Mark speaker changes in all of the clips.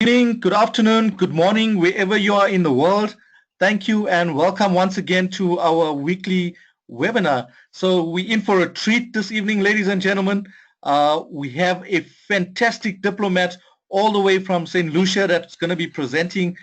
Speaker 1: Evening, good afternoon, good morning, wherever you are in the world. Thank you and welcome once again to our weekly webinar. So we're in for a treat this evening, ladies and gentlemen. We have a fantastic diplomat all the way from St. Lucia that's going to be presenting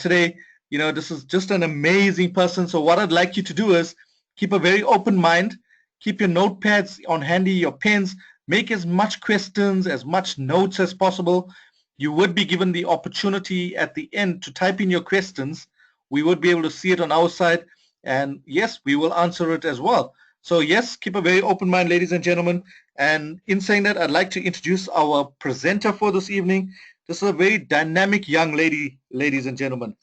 Speaker 1: today. You know, this is just an amazing person. So what I'd like you to do is keep a very open mind, keep your notepads on handy, your pens, make as much questions, as much notes as possible. You would be given the opportunity at the end to type in your questions. We would be able to see it on our side. And yes, we will answer it as well. So yes, keep a very open mind, ladies and gentlemen. And in saying that, I'd like to introduce our presenter for this evening. This is a very dynamic young lady, ladies and gentlemen.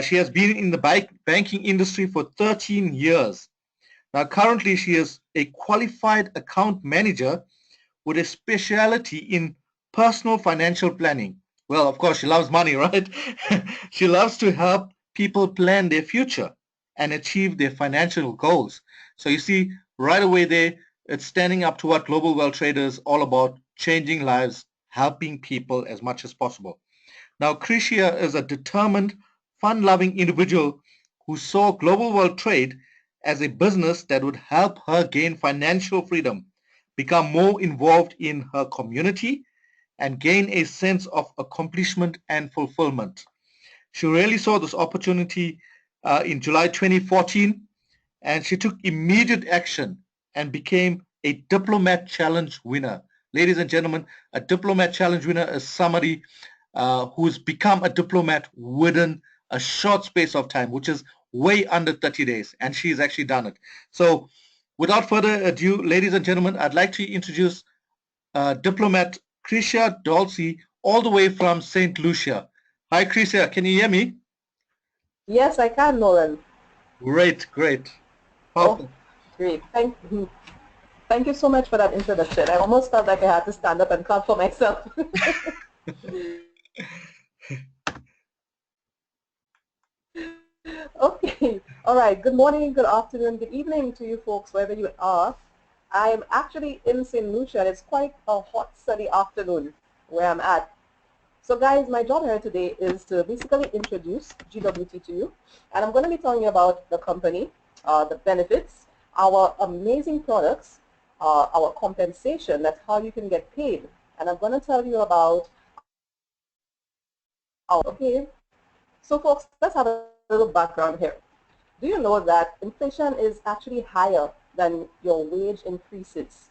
Speaker 1: She has been in the banking industry for 13 years. Now, currently, she is a qualified account manager with a specialty in personal financial planning. Well, of course, she loves money, right? She loves to help people plan their future and achieve their financial goals. So you see, right away there, it's standing up to what Global Wealth Trader is all about, changing lives, helping people as much as possible. Now, Kriscia is a determined, fun-loving individual who saw Global World Trade as a business that would help her gain financial freedom, become more involved in her community, and gain a sense of accomplishment and fulfillment. She really saw this opportunity in July 2014, and she took immediate action and became a Diplomat Challenge winner. Ladies and gentlemen, a Diplomat Challenge winner is somebody who's become a diplomat within a short space of time, which is way under 30 days, and she's actually done it. So without further ado, ladies and gentlemen, I'd like to introduce diplomat Kriscia Dolcy, all the way from St. Lucia. Hi, Kriscia, can you hear me?
Speaker 2: Yes, I can, Nolan.
Speaker 1: Great, great.
Speaker 2: Oh,
Speaker 1: Perfect.
Speaker 2: great. Thank you so much for that introduction. I almost felt like I had to stand up and clap for myself. Okay. All right. Good morning, good afternoon, good evening to you folks, wherever you are. I'm actually in St. Lucia, and it's quite a hot, sunny afternoon where I'm at. So guys, my job here today is to basically introduce GWT to you. And I'm going to be telling you about the company, the benefits, our amazing products, our compensation, that's how you can get paid. And I'm going to tell you about okay. So folks, let's have a little background here. Do you know that inflation is actually higher than your wage increases?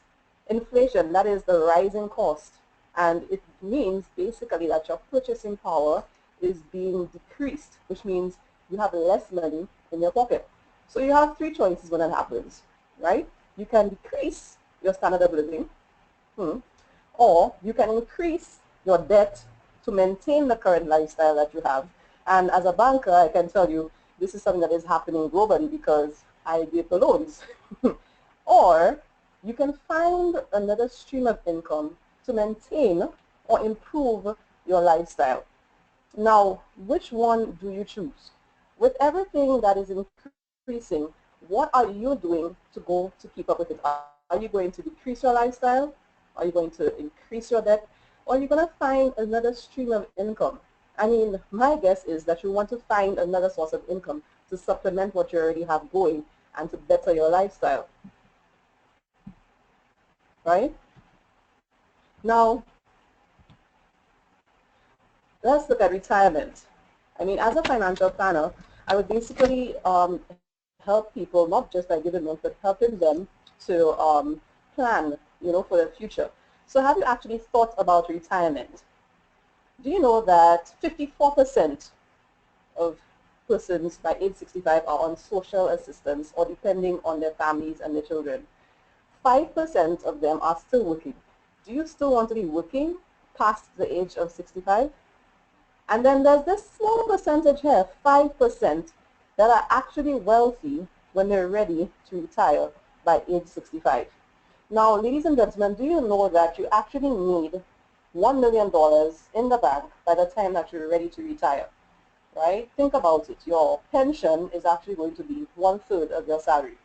Speaker 2: Inflation, that is the rising cost. And it means basically that your purchasing power is being decreased, which means you have less money in your pocket. So you have three choices when that happens, right? You can decrease your standard of living, or you can increase your debt to maintain the current lifestyle that you have. And as a banker, I can tell you this is something that is happening globally because I give the loans. Or you can find another stream of income to maintain or improve your lifestyle. Now, which one do you choose? With everything that is increasing, what are you doing to go to keep up with it? Are you going to decrease your lifestyle? Are you going to increase your debt? Or are you going to find another stream of income? I mean, my guess is that you want to find another source of income to supplement what you already have going and to better your lifestyle, right? Now, let's look at retirement. I mean, as a financial planner, I would basically help people, not just by giving loans, but helping them to plan, for the future. So have you actually thought about retirement? Do you know that 54% of persons by age 65 are on social assistance or depending on their families and their children? 5% of them are still working. Do you still want to be working past the age of 65? And then there's this small percentage here, 5%, that are actually wealthy when they're ready to retire by age 65. Now, ladies and gentlemen, do you know that you actually need $1 million in the bank by the time that you're ready to retire, right? Think about it. Your pension is actually going to be 1/3 of your salary.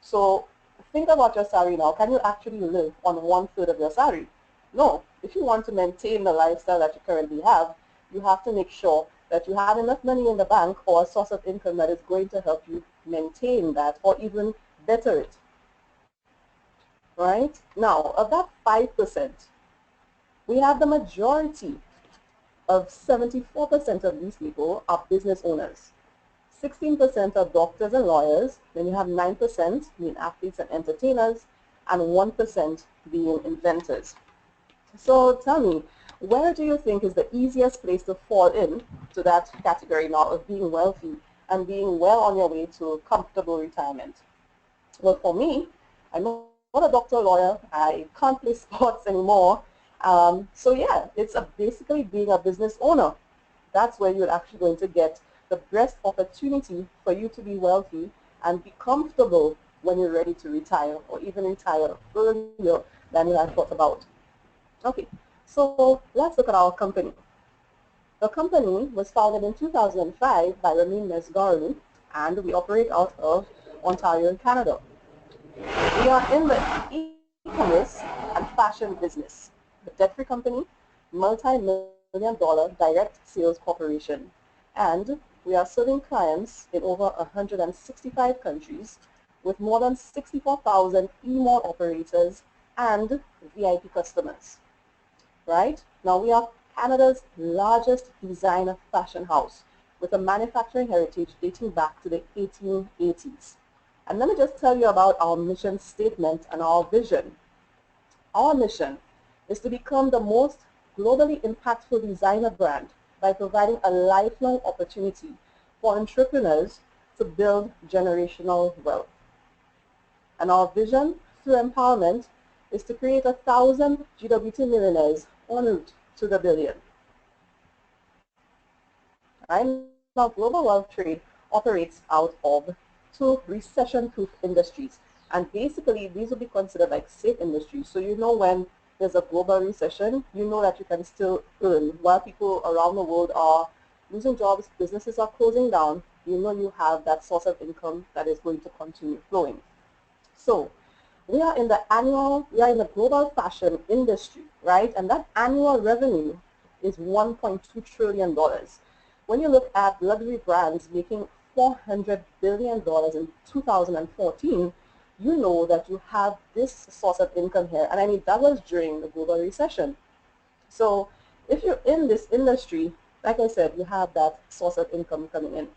Speaker 2: So think about your salary now. Can you actually live on 1/3 of your salary? No. If you want to maintain the lifestyle that you currently have, you have to make sure that you have enough money in the bank or a source of income that is going to help you maintain that or even better it. Right? Now, of that 5%, we have the majority of 74% of these people are business owners. 16% are doctors and lawyers, then you have 9% being athletes and entertainers, and 1% being inventors. So tell me, where do you think is the easiest place to fall in to that category now of being wealthy and being well on your way to comfortable retirement? Well, for me, I'm not a doctor or lawyer. I can't play sports anymore. So yeah, it's basically being a business owner. That's where you're actually going to get the best opportunity for you to be wealthy and be comfortable when you're ready to retire or even retire earlier than you had thought about. Okay, so let's look at our company. The company was founded in 2005 by Ramin Mesgaru, and we operate out of Ontario, Canada. We are in the e-commerce and fashion business. A debt-free company, multi-million-dollar direct sales corporation, and we are serving clients in over 165 countries with more than 64,000 e-mall operators and VIP customers. Right? Now we are Canada's largest designer fashion house with a manufacturing heritage dating back to the 1880s. And let me just tell you about our mission statement and our vision. Our mission is to become the most globally impactful designer brand by providing a lifelong opportunity for entrepreneurs to build generational wealth. And our vision through empowerment is to create 1,000 GWT millionaires en route to the billion. Right? Now, global wealth trade operates out of 2 recession-proof industries. And basically, these will be considered like safe industries. So you know when there's a global recession, you know that you can still earn. While people around the world are losing jobs, businesses are closing down, you know you have that source of income that is going to continue flowing. So we are in the global fashion industry, right? And that annual revenue is $1.2 trillion. When you look at luxury brands making $400 billion in 2014, you know that you have this source of income here. And I mean, that was during the global recession. So if you're in this industry, like I said, you have that source of income coming in.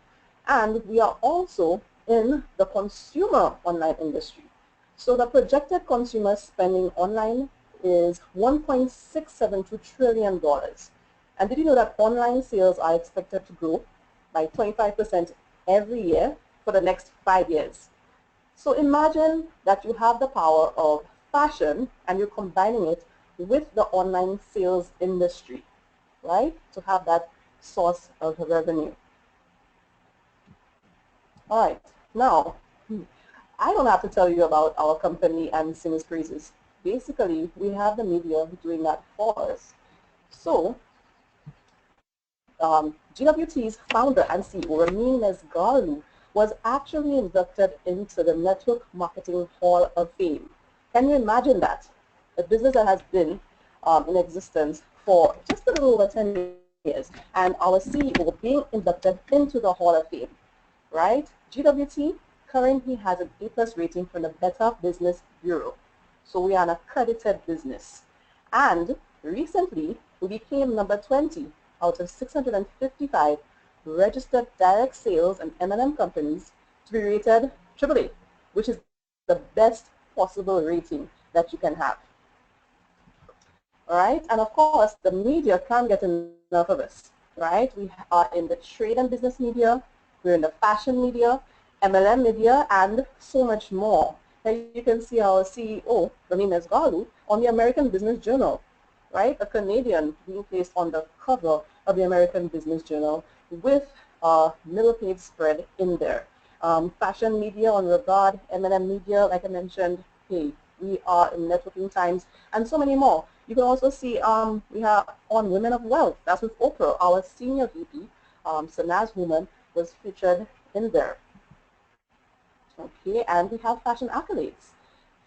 Speaker 2: And we are also in the consumer online industry. So the projected consumer spending online is $1.672 trillion. And did you know that online sales are expected to grow by 25% every year for the next 5 years? So imagine that you have the power of fashion and you're combining it with the online sales industry, right? To have that source of revenue. All right, now, I don't have to tell you about our company and sing its praises. Basically, we have the media doing that for us. So, GWT's founder and CEO, Ramin Mesgaru, was actually inducted into the Network Marketing Hall of Fame. Can you imagine that? A business that has been in existence for just a little over 10 years, and our CEO being inducted into the Hall of Fame, right? GWT currently has an A+ rating from the Better Business Bureau. So we are an accredited business. And recently, we became number 20 out of 655 registered direct sales and M&M companies to be rated AAA, which is the best possible rating that you can have. All right, and of course, the media can't get enough of us, right? We are in the trade and business media, we're in the fashion media, MLM media, and so much more. And you can see our CEO, Ramin Mesgaru, on the American Business Journal, right? A Canadian being placed on the cover of the American Business Journal with a middle page spread in there. Fashion media on Regard, M&M media, like I mentioned, hey, we are in Networking Times, and so many more. You can also see we have on Women of Wealth, that's with Oprah, our senior VP, Sanaz Woman, was featured in there. Okay, and we have fashion accolades.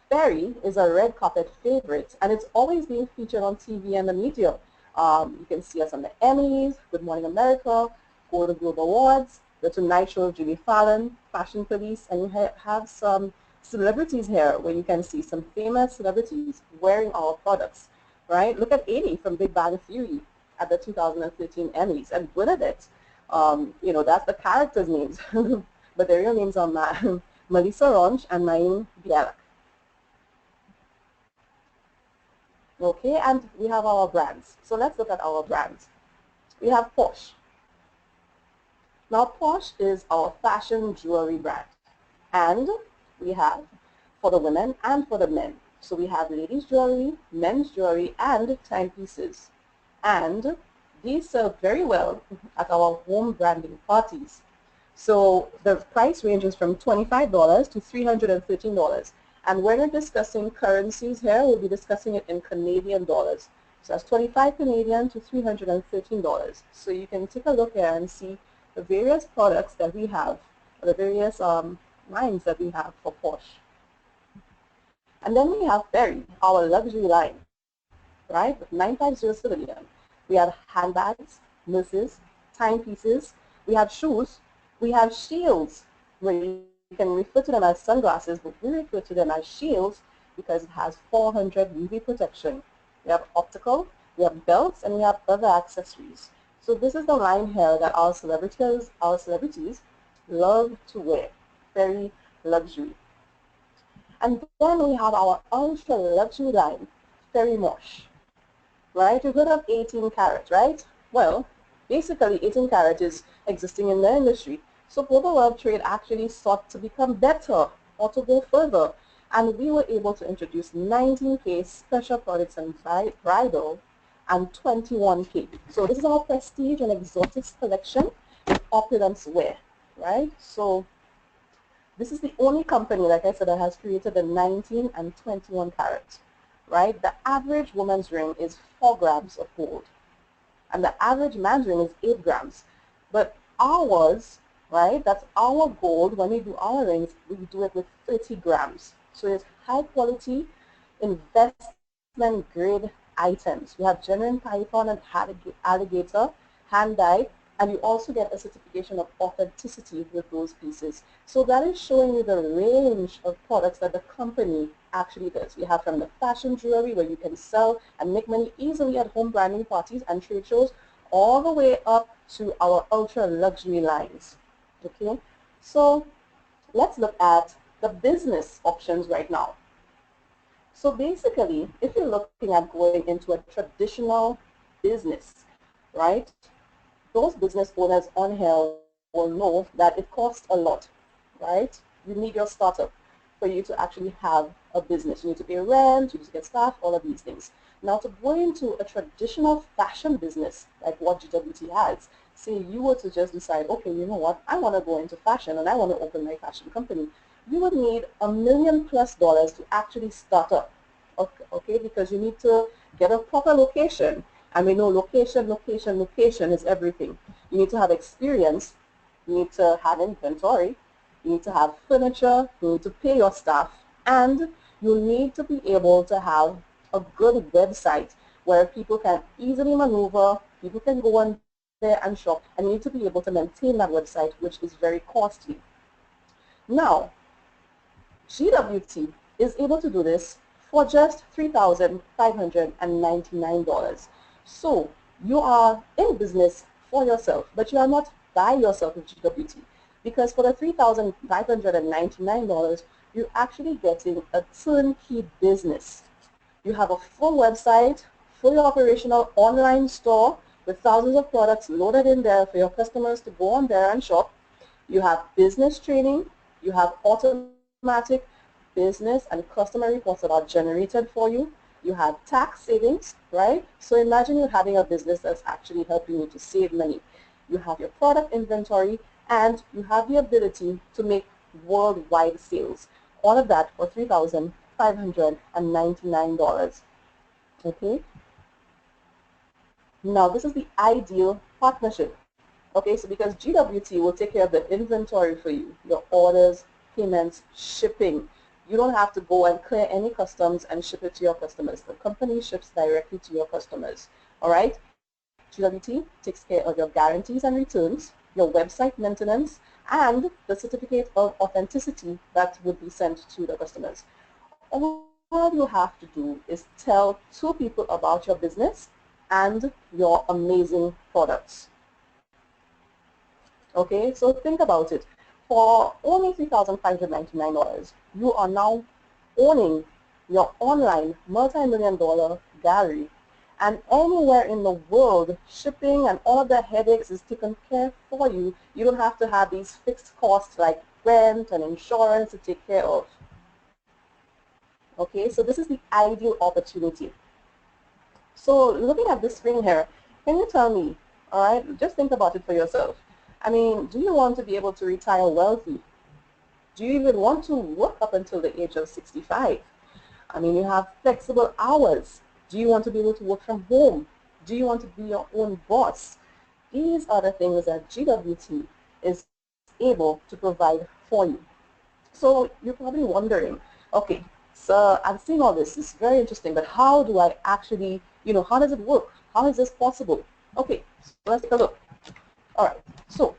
Speaker 2: Fairy is a red carpet favorite, and it's always being featured on TV and the media. You can see us on the Emmys, Good Morning America, Golden Globe Awards, The Tonight Show, Jimmy Fallon, Fashion Police, and you have some celebrities here where you can see some famous celebrities wearing our products, right? Look at Amy from Big Bang Theory at the 2013 Emmys, and Bernadette. That's the characters' names, but their real names are Melissa Ronch and Naeem Bialak. Okay, and we have our brands. So let's look at our brands. We have Porsche. Now Porsche is our fashion jewelry brand. And we have for the women and for the men. So we have ladies jewelry, men's jewelry, and timepieces. And these serve very well at our home branding parties. So the price ranges from $25 to $313. And when we're discussing currencies here, we'll be discussing it in Canadian dollars. So that's 25 Canadian to $313. So you can take a look here and see the various products that we have, the various lines that we have for Porsche. And then we have Berry, our luxury line, right, with 950 civilian. We have handbags, purses, timepieces. We have shoes. We have shields, where you can refer to them as sunglasses, but we refer to them as shields because it has 400 UV protection. We have optical, we have belts, and we have other accessories. So this is the line here that our celebrities love to wear. Very luxury. And then we have our ultra luxury line, Ferry Mosh. Right? You've heard of 18 karat, right? Well, basically 18 karat is existing in the industry. So Global World Trade actually sought to become better or to go further. And we were able to introduce 19K special products and bridal and 21K. So this is our prestige and exotics collection with opulence wear, right? So this is the only company, like I said, that has created the 19 and 21 karat, right? The average woman's ring is 4 grams of gold, and the average man's ring is 8 grams. But ours, right, that's our gold. When we do our rings, we do it with 30 grams. So it's high quality, investment grade items. We have genuine python and alligator, hand dyed, and you also get a certification of authenticity with those pieces. So that is showing you the range of products that the company actually does. We have from the fashion jewelry where you can sell and make money easily at home branding parties and trade shows, all the way up to our ultra luxury lines. Okay, so let's look at the business options right now. So basically, if you're looking at going into a traditional business, right, those business owners on here will know that it costs a lot, right? You need your startup for you to actually have a business. You need to pay rent, you need to get staff, all of these things. Now to go into a traditional fashion business like what GWT has, say you were to just decide, okay, you know what, I want to go into fashion and I want to open my fashion company, you would need $1 million+ to actually start up, okay, because you need to get a proper location. And we know location is everything. You need to have experience, you need to have inventory, you need to have furniture, you need to pay your staff, and you need to be able to have a good website where people can easily maneuver, people can go on there and shop, and you need to be able to maintain that website, which is very costly. Now, GWT is able to do this for just $3,599. So you are in business for yourself, but you are not by yourself with GWT, because for the $3,599, you're actually getting a turnkey business. You have a full website, fully operational online store with thousands of products loaded in there for your customers to go on there and shop. You have business training, you have automatic business and customer reports that are generated for you. You have tax savings, right? So imagine you're having a business that's actually helping you to save money. You have your product inventory, and you have the ability to make worldwide sales. All of that for $3,599. Okay? Now this is the ideal partnership. Okay, so because GWT will take care of the inventory for you, your orders, payments, shipping. You don't have to go and clear any customs and ship it to your customers. The company ships directly to your customers. All right? GWT takes care of your guarantees and returns, your website maintenance, and the certificate of authenticity that would be sent to the customers. All you have to do is tell 2 people about your business and your amazing products. Okay, so think about it. For only $3,599, you are now owning your online multi-million-dollar gallery, and anywhere in the world, shipping and all of the headaches is taken care for you. You don't have to have these fixed costs like rent and insurance to take care of. Okay, so this is the ideal opportunity. So looking at this screen here, can you tell me, all right, just think about it for yourself. I mean, do you want to be able to retire wealthy? Do you even want to work up until the age of 65? I mean, you have flexible hours. Do you want to be able to work from home? Do you want to be your own boss? These are the things that GWT is able to provide for you. So you're probably wondering, okay, so I'm seeing all this. It's very interesting, but how do I actually, how does it work? How is this possible? Okay, so let's take a look. All right, so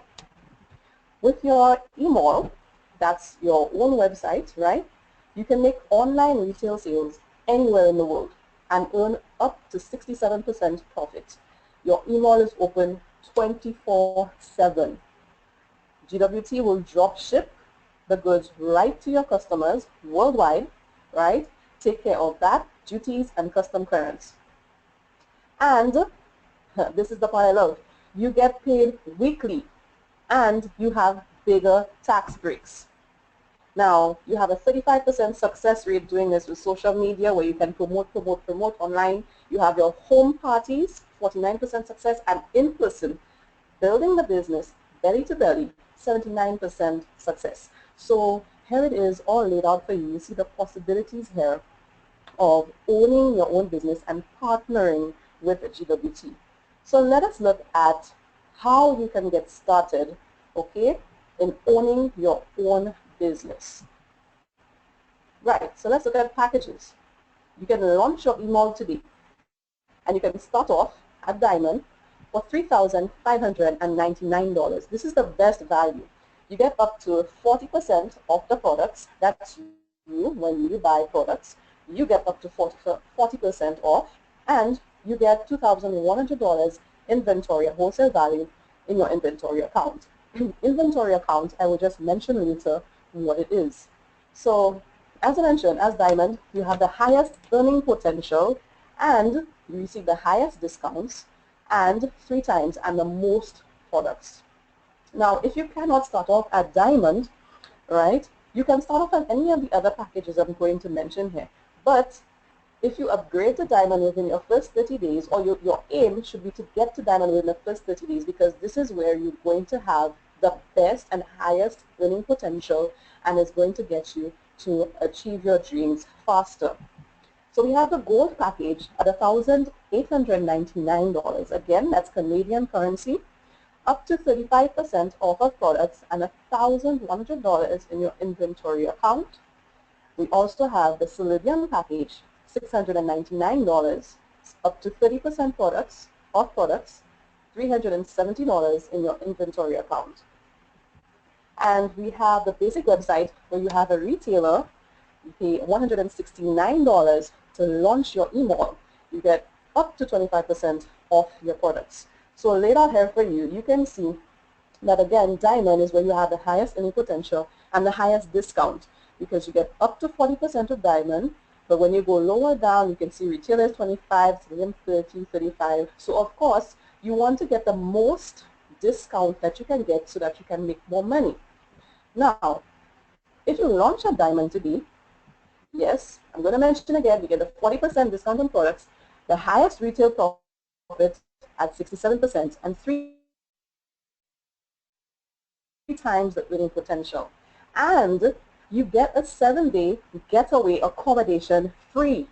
Speaker 2: with your email, that's your own website, right? You can make online retail sales anywhere in the world and earn up to 67% profit. Your email is open 24/7. GWT will drop ship the goods right to your customers worldwide, right? Take care of that, duties, and custom clearance. And this is the part I love. You get paid weekly, and you have bigger tax breaks. Now, you have a 35% success rate doing this with social media where you can promote online. You have your home parties, 49% success, and in person, building the business belly to belly, 79% success. So here it is all laid out for you. You see the possibilities here of owning your own business and partnering with GWT. So let us look at how you can get started, okay, in owning your own business. Right, so let's look at packages. You can launch your email today, and you can start off at Diamond for $3,599. This is the best value. You get up to 40% of the products. That's you when you buy products. You get up to 40% off, and you get $2,100 inventory, wholesale value in your inventory account. Inventory account, I will just mention later what it is. So as I mentioned, as Diamond, you have the highest earning potential, and you receive the highest discounts, and 3 times and the most products. Now, if you cannot start off at Diamond, right, you can start off on any of the other packages I'm going to mention here. But if you upgrade to Diamond within your first 30 days, or your aim should be to get to Diamond within the first 30 days, because this is where you're going to have the best and highest earning potential, and it's going to get you to achieve your dreams faster. So we have the gold package at $1,899. Again, that's Canadian currency, up to 35% off of products and $1,100 in your inventory account. We also have the Cerulean package, $699, up to 30% off products, $370 in your inventory account. And we have the basic website where you have a retailer. You pay $169 to launch your email. You get up to 25% off your products. So laid out here for you, you can see that again, Diamond is where you have the highest earning potential and the highest discount, because you get up to 40% of Diamond, but when you go lower down, you can see retailers 25, 30, 35. So of course, you want to get the most discount that you can get so that you can make more money. Now, if you launch a Diamond today, yes, I'm going to mention again, you get a 40% discount on products, the highest retail profit at 67%, and 3 times the earning potential. And you get a 7-day getaway accommodation free.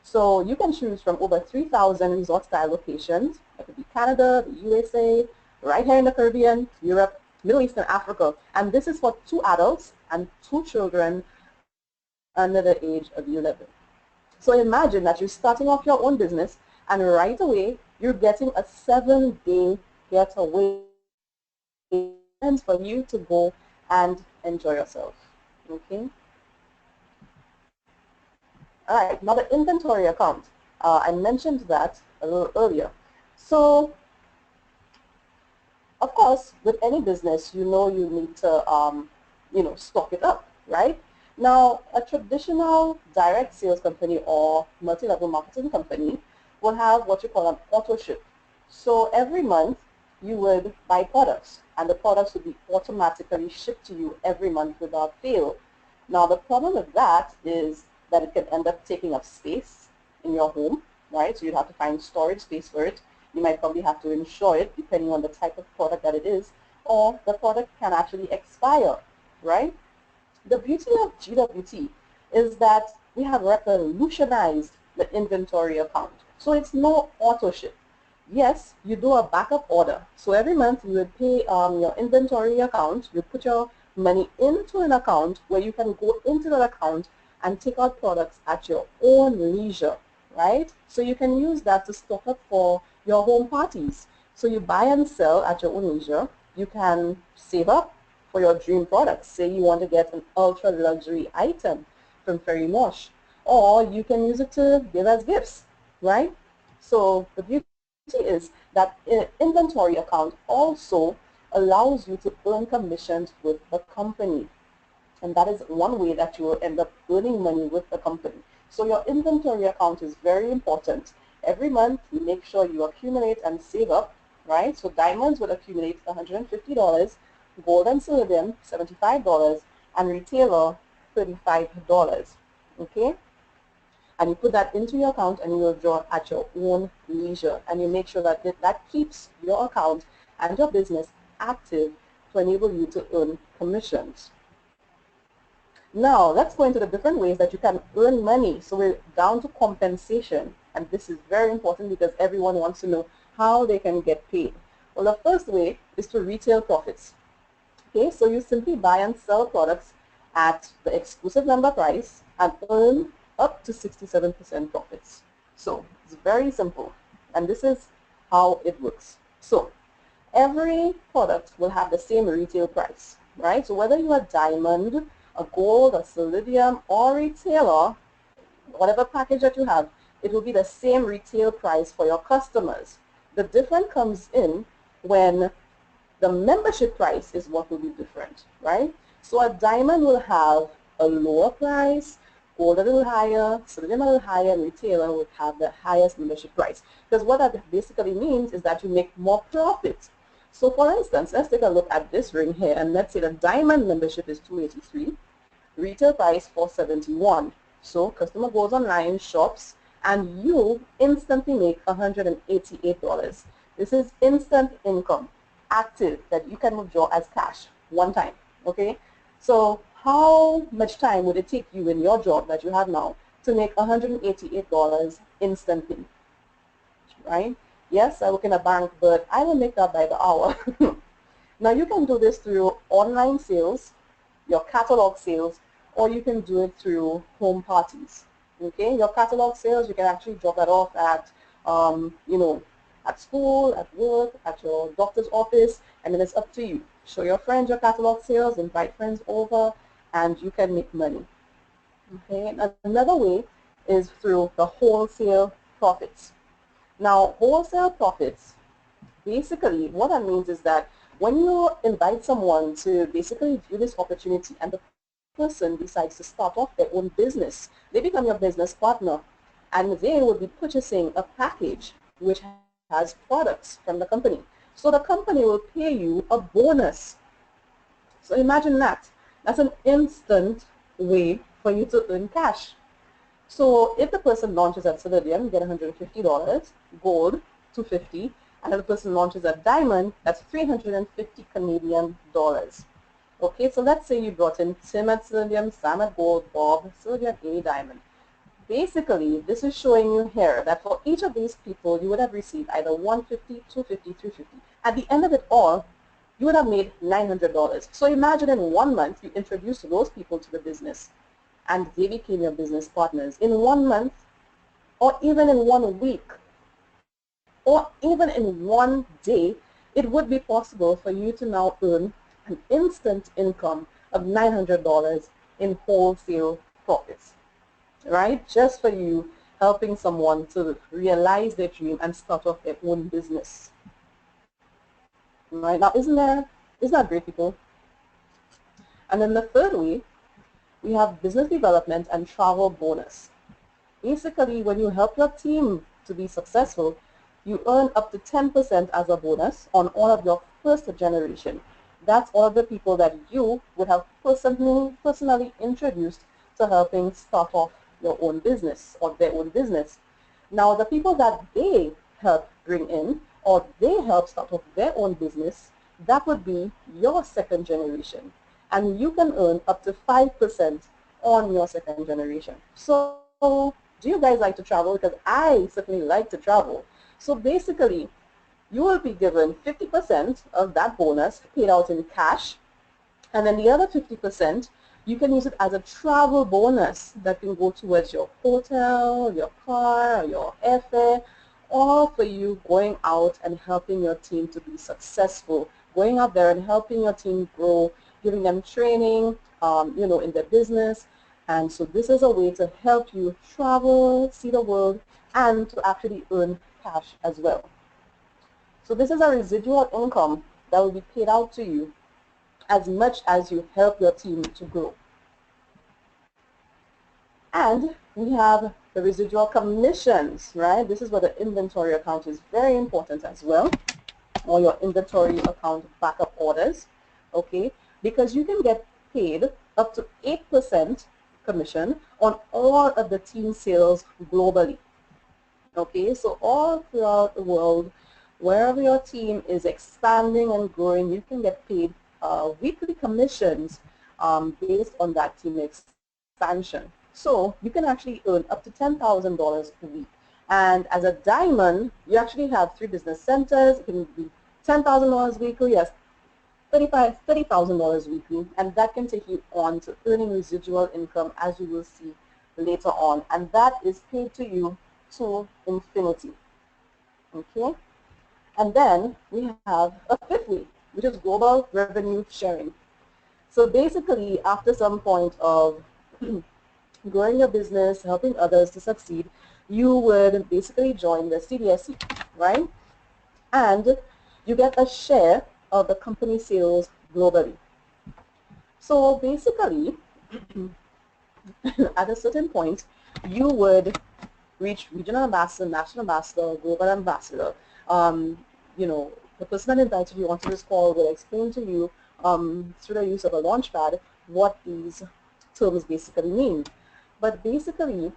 Speaker 2: So you can choose from over 3,000 resort-style locations. It could be Canada, the USA, right here in the Caribbean, Europe, Middle East, and Africa. And this is for 2 adults and 2 children under the age of 11. So imagine that you're starting off your own business, and right away you're getting a 7-day getaway for you to go and enjoy yourself. Okay. All right. Now the inventory account. I mentioned that a little earlier. So of course, with any business, you know you need to, stock it up, right? Now, a traditional direct sales company or multi-level marketing company will have what you call an auto ship. So every month, you would buy products, and the products would be automatically shipped to you every month without fail. Now, the problem with that is that it can end up taking up space in your home, right? So you'd have to find storage space for it. You might probably have to insure it depending on the type of product that it is, or the product can actually expire, right? The beauty of GWT is that we have revolutionized the inventory account. So it's no auto ship. Yes, you do a backup order. So every month you would pay your inventory account, you put your money into an account where you can go into that account and take out products at your own leisure, right? So you can use that to stock up for your home parties. So you buy and sell at your own leisure. You can save up for your dream products. Say you want to get an ultra luxury item from Ferry Mosh, or you can use it to give as gifts, right? So the beauty is that inventory account also allows you to earn commissions with the company. And that is one way that you will end up earning money with the company. So your inventory account is very important. Every month, you make sure you accumulate and save up, right? So diamonds will accumulate $150, gold and palladium, $75, and retailer, $35, okay? And you put that into your account and you will draw at your own leisure. And you make sure that that keeps your account and your business active to enable you to earn commissions. Now, let's go into the different ways that you can earn money. So we're down to compensation. And this is very important because everyone wants to know how they can get paid. Well, the first way is through retail profits. Okay, so you simply buy and sell products at the exclusive member price and earn up to 67% profits. So it's very simple. And this is how it works. So every product will have the same retail price, right? So whether you're a diamond, a gold, a palladium, or retailer, whatever package that you have, it will be the same retail price for your customers. The difference comes in when the membership price is what will be different, right? So a diamond will have a lower price, gold a little higher, palladium a little higher, and retailer would have the highest membership price. Because what that basically means is that you make more profit. So for instance, let's take a look at this ring here, and let's say the diamond membership is $283, retail price $471. So customer goes online, shops, and you instantly make $188. This is instant income, active, that you can withdraw as cash one time, okay? So how much time would it take you in your job that you have now to make $188 instantly, right? Yes, I work in a bank, but I will make that by the hour. Now you can do this through online sales, your catalog sales, or you can do it through home parties. Okay, your catalog sales, you can actually drop that off at, at school, at work, at your doctor's office, and then it's up to you. Show your friends your catalog sales, invite friends over, and you can make money. Okay, and another way is through the wholesale profits. Now, wholesale profits, basically what that means is that when you invite someone to basically view this opportunity and the person decides to start off their own business, they become your business partner and they will be purchasing a package which has products from the company. So the company will pay you a bonus. So imagine that. That's an instant way for you to earn cash. So if the person launches at palladium, you get $150, gold, $250, and if the person launches at diamond, that's 350 Canadian dollars. Okay, so let's say you brought in Tim at palladium, Sam at gold, Bob, palladium, Amy diamond. Basically, this is showing you here that for each of these people, you would have received either 150, 250, 350. At the end of it all, you would have made $900. So imagine in 1 month, you introduced those people to the business and they became your business partners. In 1 month, or even in 1 week, or even in one day, it would be possible for you to now earn an instant income of $900 in wholesale profits, right? Just for you helping someone to realize their dream and start off their own business. Right? Now, isn't that great, people? And then the third way, we have business development and travel bonus. Basically, when you help your team to be successful, you earn up to 10% as a bonus on all of your first generation. That's all of the people that you would have personally introduced to helping start off your own business or their own business. Now, the people that they help bring in or they help start off their own business, that would be your second generation. And you can earn up to 5% on your second generation. So do you guys like to travel? Because I certainly like to travel. So basically, you will be given 50% of that bonus paid out in cash, and then the other 50%, you can use it as a travel bonus that can go towards your hotel, your car, your airfare, or for you going out and helping your team to be successful, going out there and helping your team grow, giving them training, in their business. And so this is a way to help you travel, see the world, and to actually earn cash as well. So this is a residual income that will be paid out to you as much as you help your team to grow. And we have the residual commissions, right? This is where the inventory account is very important as well, or your inventory account backup orders, okay? Because you can get paid up to 8% commission on all of the team sales globally. Okay, so all throughout the world, wherever your team is expanding and growing, you can get paid weekly commissions based on that team expansion. So you can actually earn up to $10,000 a week. And as a diamond, you actually have 3 business centers. It can be $10,000 weekly, yes, $30,000 weekly, and that can take you on to earning residual income, as you will see later on. And that is paid to you to infinity. Okay? And then we have a 5th way, which is global revenue sharing. So basically, after some point of growing your business, helping others to succeed, you would basically join the CDSC, right? And you get a share of the company sales globally. So basically, at a certain point, you would reach regional ambassador, national ambassador, global ambassador. The person that invited you onto this call will explain to you through the use of a launchpad what these terms basically mean. But basically,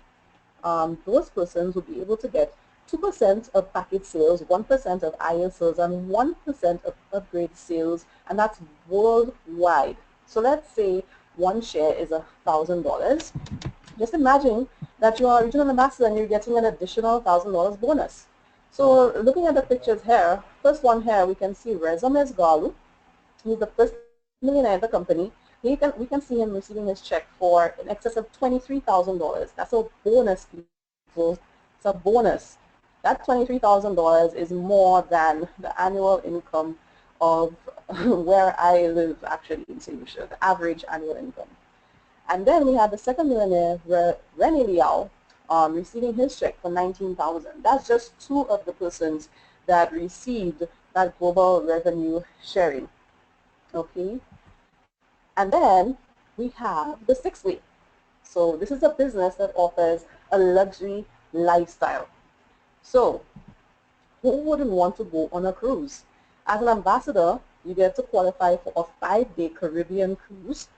Speaker 2: those persons will be able to get 2% of package sales, 1% of IL sales, and 1% of upgrade sales, and that's worldwide. So let's say one share is $1,000. Just imagine that you are a regional ambassador and you're getting an additional $1,000 bonus. So looking at the pictures here, first one here, we can see Resumes Galu. He's the first millionaire in the company. We can see him receiving his check for in excess of $23,000. That's a bonus, people. It's a bonus. That $23,000 is more than the annual income of where I live, actually, in St. Lucia, the average annual income. And then we have the second millionaire, Rene Liao, receiving his check for $19,000. That's just 2 of the persons that received that global revenue sharing. Okay? And then we have the 6th way. So this is a business that offers a luxury lifestyle. So who wouldn't want to go on a cruise? As an ambassador, you get to qualify for a 5-day Caribbean cruise.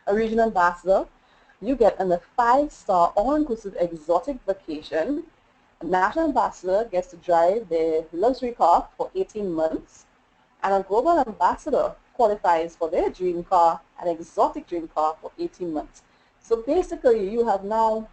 Speaker 2: A regional ambassador, you get a 5-star all-inclusive exotic vacation. A national ambassador gets to drive their luxury car for 18 months. And a global ambassador qualifies for their dream car, an exotic dream car, for 18 months. So basically, you have now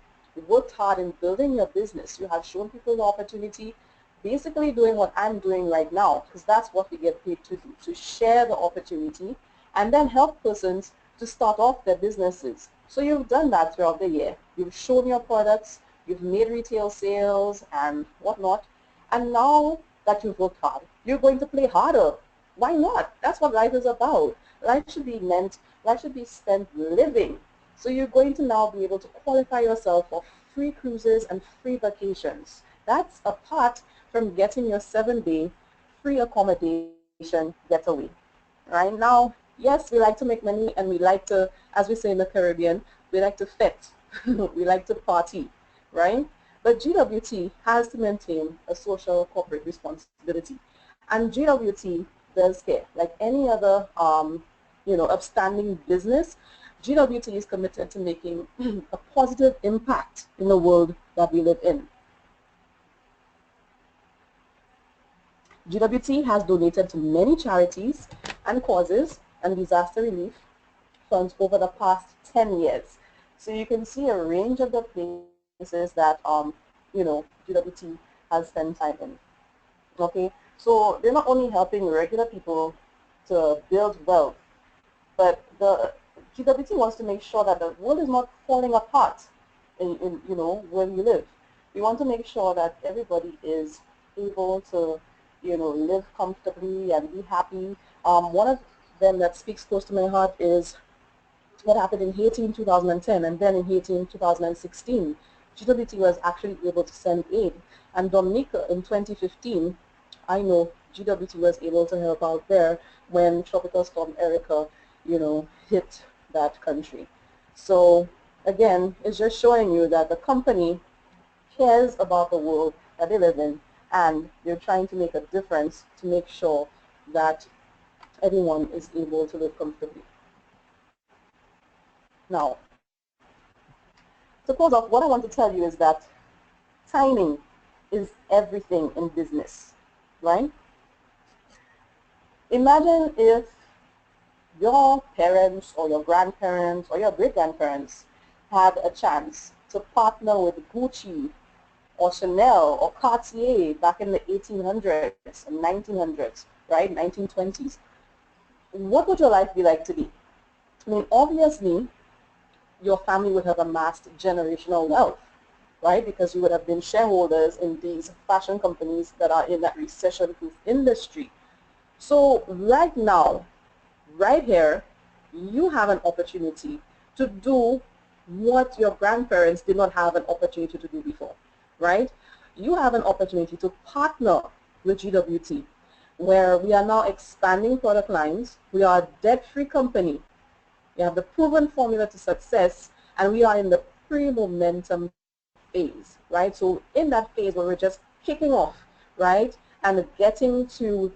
Speaker 2: worked hard in building your business. You have shown people the opportunity, basically doing what I'm doing right now, because that's what we get paid to do, to share the opportunity and then help persons to start off their businesses. So you've done that throughout the year. You've shown your products, you've made retail sales and whatnot, And now that you've worked hard, you're going to play harder. Why not? That's what life is about. Life should be spent living. So you're going to now be able to qualify yourself for free cruises and free vacations. That's apart from getting your 7-day free accommodation getaway. Right now, yes, we like to make money and we like to, as we say in the Caribbean, we like to fit, we like to party, right? But GWT has to maintain a social corporate responsibility. And GWT does care. Like any other, upstanding business, GWT is committed to making a positive impact in the world that we live in. GWT has donated to many charities and causes and disaster relief funds over the past 10 years. So you can see a range of the places that, GWT has spent time in. Okay, so they're not only helping regular people to build wealth, but the GWT wants to make sure that the world is not falling apart in where we live. We want to make sure that everybody is able to, live comfortably and be happy. One of them that speaks close to my heart is what happened in Haiti in 2010, and then in Haiti in 2016. GWT was actually able to send aid. And Dominica in 2015, I know GWT was able to help out there when Tropical Storm Erica, hit that country. So again, it's just showing you that the company cares about the world that they live in, and they're trying to make a difference to make sure that everyone is able to live comfortably. Now, to close off, what I want to tell you is that timing is everything in business, right? Imagine if your parents or your grandparents or your great-grandparents had a chance to partner with Gucci or Chanel or Cartier back in the 1800s and 1900s, right, 1920s. What would your life be like today? I mean, obviously, your family would have amassed generational wealth, right? Because you would have been shareholders in these fashion companies that are in that recession-proof industry. So right now, right here, you have an opportunity to do what your grandparents did not have an opportunity to do before, right? You have an opportunity to partner with GWT, where we are now expanding product lines. We are a debt-free company. We have the proven formula to success, and we are in the pre-momentum phase, right? So in that phase where we're just kicking off, right, and getting to,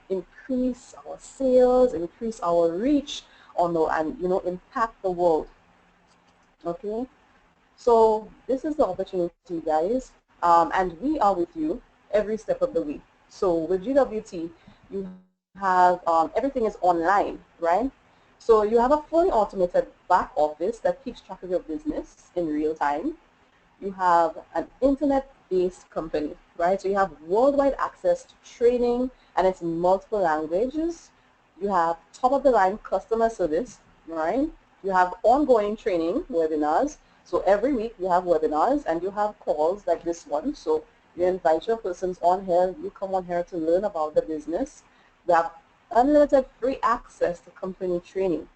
Speaker 2: increase our sales, increase our reach, and impact the world. Okay, so this is the opportunity, guys, and we are with you every step of the way. So with GWT, you have everything is online, right? So you have a fully automated back office that keeps track of your business in real time. You have an internet-based company, right? So you have worldwide access to training, and it's in multiple languages. You have top-of-the-line customer service, right? You have ongoing training webinars. So every week you have webinars and you have calls like this one. So you invite your persons on here. You come on here to learn about the business. You have unlimited free access to company training.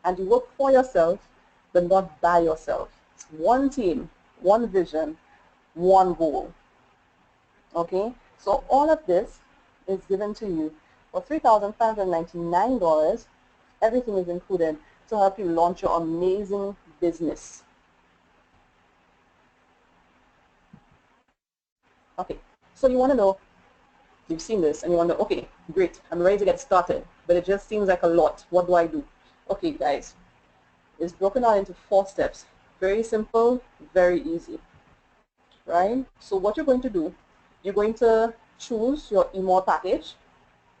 Speaker 2: And you work for yourself, but not by yourself. It's one team, one vision, one goal. Okay? So all of this is given to you for $3,599. Everything is included to help you launch your amazing business. Okay, so you want to know, you've seen this and you wonder, okay, great, I'm ready to get started, but it just seems like a lot. What do I do? Okay, guys, it's broken out into 4 steps. Very simple, very easy, right? So what you're going to do, you're going to choose your email package,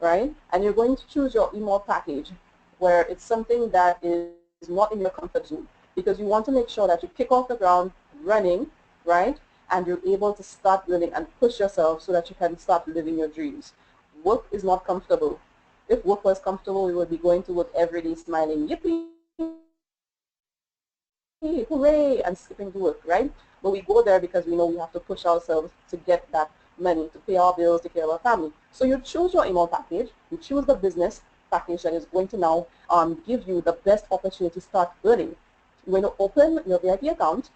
Speaker 2: right? And you're going to choose your email package where it's something that is not in your comfort zone, because you want to make sure that you kick off the ground running, right? And you're able to start learning and push yourself so that you can start living your dreams. Work is not comfortable. If work was comfortable, we would be going to work every day smiling, yippee, hooray, and skipping to work, right? But we go there because we know we have to push ourselves to get that money to pay our bills, take care of our family. So you choose your email package, you choose the business package that is going to now give you the best opportunity to start earning. You're going to open your VIP account,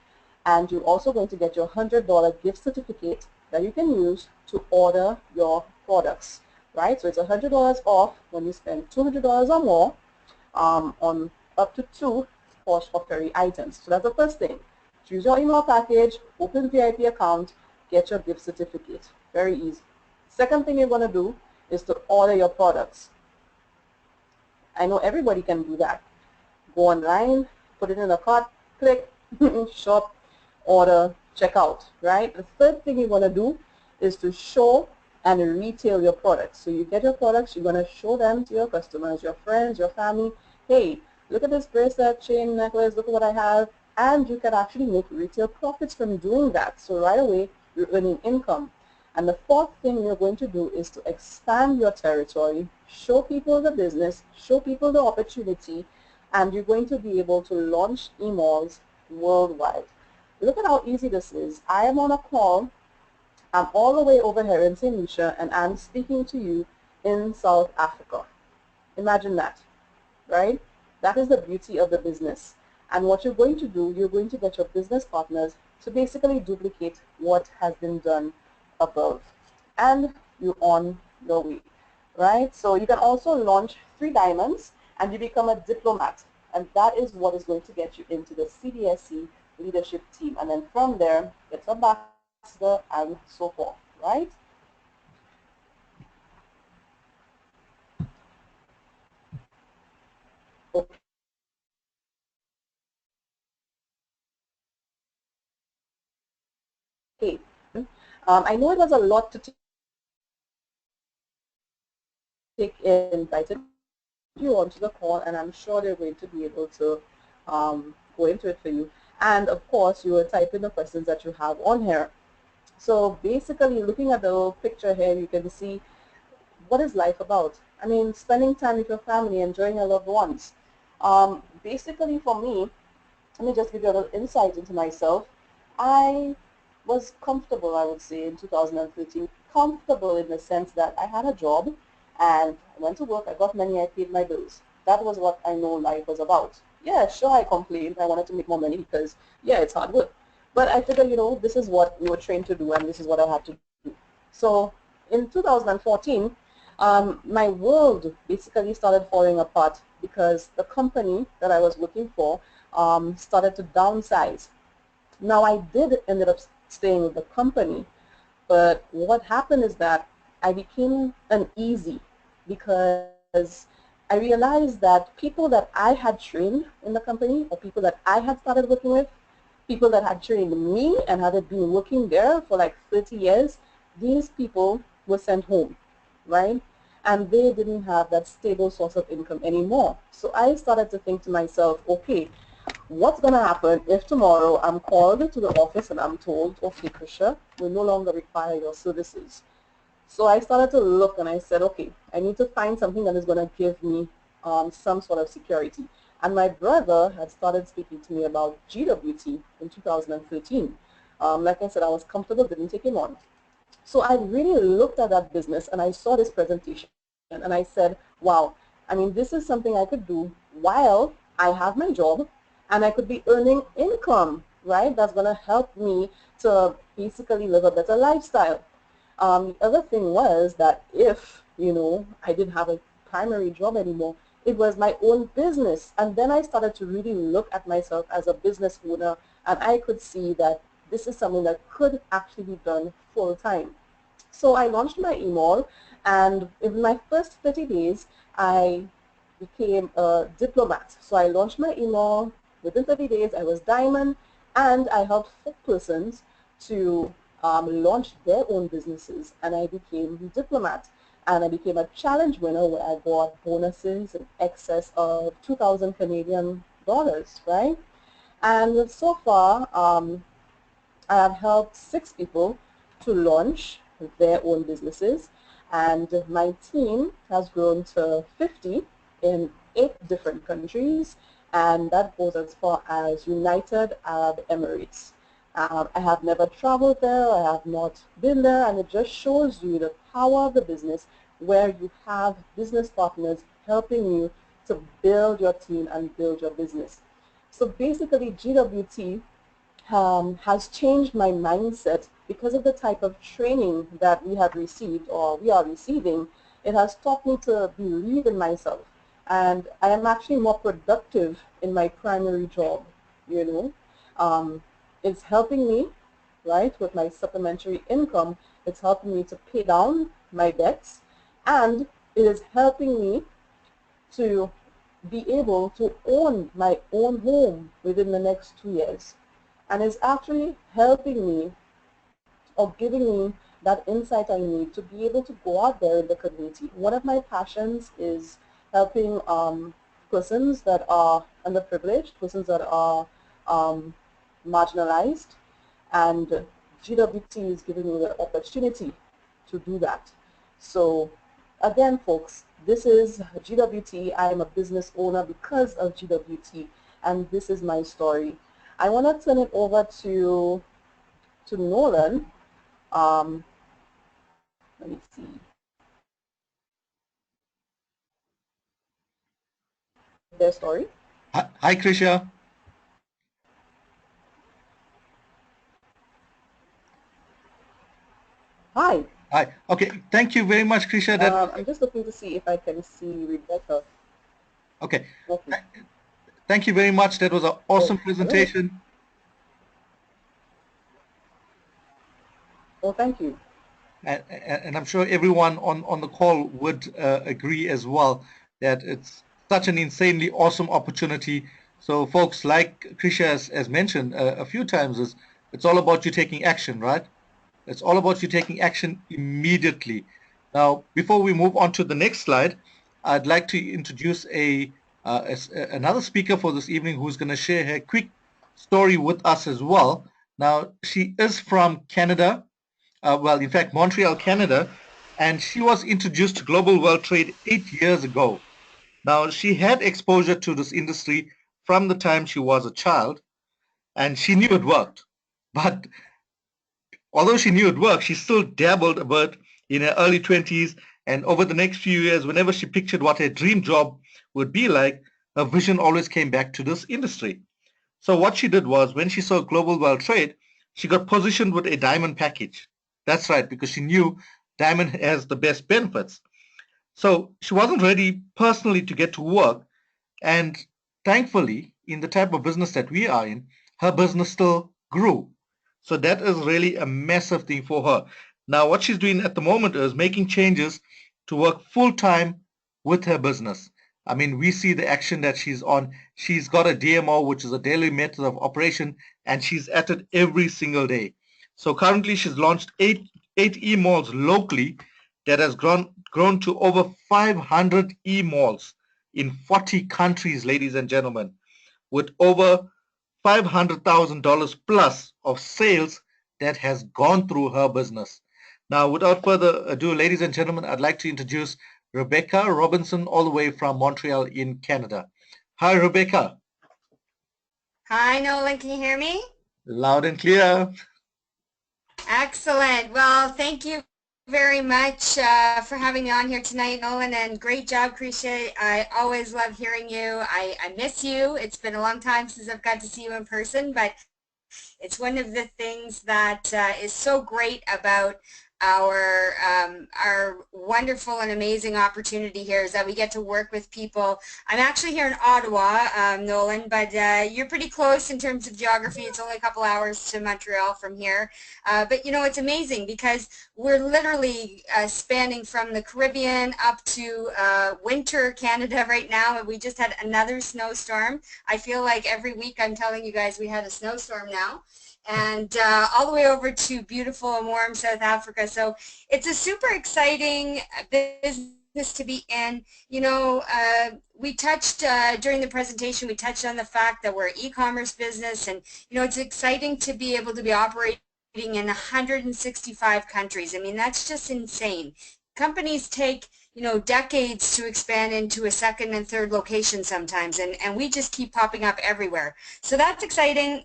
Speaker 2: and you're also going to get your $100 gift certificate that you can use to order your products, right? So it's $100 off when you spend $200 or more on up to 2 Posh or Ferry items. So that's the first thing. Choose your email package, open VIP account, get your gift certificate. Very easy. Second thing you're going to do is to order your products. I know everybody can do that. Go online, put it in a cart, click, shop, order, check out, right? The third thing you want to do is to show and retail your products. So you get your products, you're going to show them to your customers, your friends, your family. Hey, look at this bracelet, chain, necklace, look at what I have. And you can actually make retail profits from doing that. So right away, you're earning income. And the fourth thing you're going to do is to expand your territory, show people the business, show people the opportunity, and you're going to be able to launch emails worldwide. Look at how easy this is. I am on a call. I'm all the way over here in St. Lucia, and I'm speaking to you in South Africa. Imagine that, right? That is the beauty of the business. And what you're going to do, you're going to get your business partners to basically duplicate what has been done above. And you're on your way, right? So you can also launch 3 diamonds and you become a diplomat. And that is what is going to get you into the CDSC leadership team. And then from there, it's ambassador and so forth, right? Okay. I know it was a lot to take in, invited you onto the call, and I'm sure they're going to be able to go into it for you. And of course, you will type in the questions that you have on here. So basically, looking at the little picture here, you can see what is life about. I mean, spending time with your family, enjoying your loved ones. Basically, for me, let me just give you a little insight into myself. I was comfortable, I would say, in 2013. Comfortable in the sense that I had a job and I went to work, I got money, I paid my bills. That was what I know life was about. Yeah, sure, I complained. I wanted to make more money because, yeah, it's hard work. But I figured, you know, this is what we were trained to do and this is what I had to do. So in 2014, my world basically started falling apart because the company that I was working for started to downsize. Now I did ended up staying with the company, but what happened is that I became uneasy because I realized that people that I had trained in the company or people that I had started working with, people that had trained me and had been working there for like 30 years, these people were sent home, right? And they didn't have that stable source of income anymore. So I started to think to myself, okay, what's going to happen if tomorrow I'm called to the office and I'm told, okay, Kriscia, we no longer require your services. So I started to look and I said, okay, I need to find something that is going to give me some sort of security. And my brother had started speaking to me about GWT in 2013. Like I said, I was comfortable, didn't take him on. So I really looked at that business and I saw this presentation and I said, wow, I mean, this is something I could do while I have my job and I could be earning income, right? That's going to help me to basically live a better lifestyle. The other thing was that if, you know, I didn't have a primary job anymore, it was my own business. And then I started to really look at myself as a business owner, and I could see that this is something that could actually be done full time. So I launched my email, and in my first 30 days, I became a diplomat. So I launched my email. Within 30 days, I was diamond, and I helped 4 persons to launch their own businesses, and I became diplomat. And I became a challenge winner where I got bonuses in excess of 2,000 Canadian dollars, right? And so far, I have helped 6 people to launch their own businesses, and my team has grown to 50 in 8 different countries, and that goes as far as United Arab Emirates. I have never traveled there, I have not been there, and it just shows you the power of the business where you have business partners helping you to build your team and build your business. So basically, GWT has changed my mindset because of the type of training that we have received or we are receiving. It has taught me to believe in myself, and I am actually more productive in my primary job, you know. It's helping me, right, with my supplementary income. It's helping me to pay down my debts, and it is helping me to be able to own my own home within the next 2 years. And it's actually helping me or giving me that insight I need to be able to go out there in the community. One of my passions is helping persons that are underprivileged, persons that are um, marginalized, and GWT is giving me the opportunity to do that. So again, folks, this is GWT. I am a business owner because of GWT, and this is my story. I want to turn it over to Nolan. Let me see. Their story.
Speaker 1: Hi, Kriscia.
Speaker 2: Hi.
Speaker 1: Hi. Okay, thank you very much, Kriscia.
Speaker 2: I'm just looking to see if I can see Rebecca.
Speaker 1: Okay.
Speaker 2: Okay.
Speaker 1: Thank you very much. That was an
Speaker 2: Oh,
Speaker 1: awesome
Speaker 2: hello.
Speaker 1: presentation.
Speaker 2: Oh, thank you.
Speaker 1: And I'm sure everyone on the call would agree as well that it's such an insanely awesome opportunity. So folks, like Krisha has mentioned a few times, is it's all about you taking action, right? It's all about you taking action immediately. Now, before we move on to the next slide, I'd like to introduce another speaker for this evening who's going to share her quick story with us as well. Now, she is from Canada, well, in fact, Montreal, Canada, and she was introduced to global world trade 8 years ago. Now, she had exposure to this industry from the time she was a child, and she knew it worked. But although she knew it worked, she still dabbled a bit in her early 20s, and over the next few years, whenever she pictured what her dream job would be like, her vision always came back to this industry. So what she did was, when she saw global world trade, she got positioned with a diamond package. That's right, because she knew diamond has the best benefits. So she wasn't ready personally to get to work. And thankfully, in the type of business that we are in, her business still grew. So that is really a massive thing for her. Now, what she's doing at the moment is making changes to work full time with her business. I mean, we see the action that she's on. She's got a DMO, which is a daily method of operation, and she's at it every single day. So currently, she's launched eight e-malls locally that has grown to over 500 e-malls in 40 countries, ladies and gentlemen, with over $500,000 plus of sales that has gone through her business. Now, without further ado, ladies and gentlemen, I'd like to introduce Rebecca Robinson, all the way from Montreal in Canada. Hi, Rebecca.
Speaker 3: Hi, Nolan. Can you hear me?
Speaker 1: Loud and clear.
Speaker 3: Excellent. Well, thank you very much for having me on here tonight, Nolan, and great job, Kriscia. I always love hearing you. I miss you. It's been a long time since I've got to see you in person, but it's one of the things that is so great about our wonderful and amazing opportunity here is that we get to work with people. I'm actually here in Ottawa, Nolan, but you're pretty close in terms of geography. It's only a couple hours to Montreal from here. But you know, it's amazing because we're literally spanning from the Caribbean up to winter Canada right now, and we just had another snowstorm. I feel like every week I'm telling you guys we had a snowstorm now. And all the way over to beautiful and warm South Africa. So it's a super exciting business to be in. You know, we touched during the presentation, we touched on the fact that we're an e-commerce business, and you know, it's exciting to be able to be operating in 165 countries. I mean, that's just insane. Companies take, you know, decades to expand into a second and third location sometimes, and we just keep popping up everywhere. So that's exciting.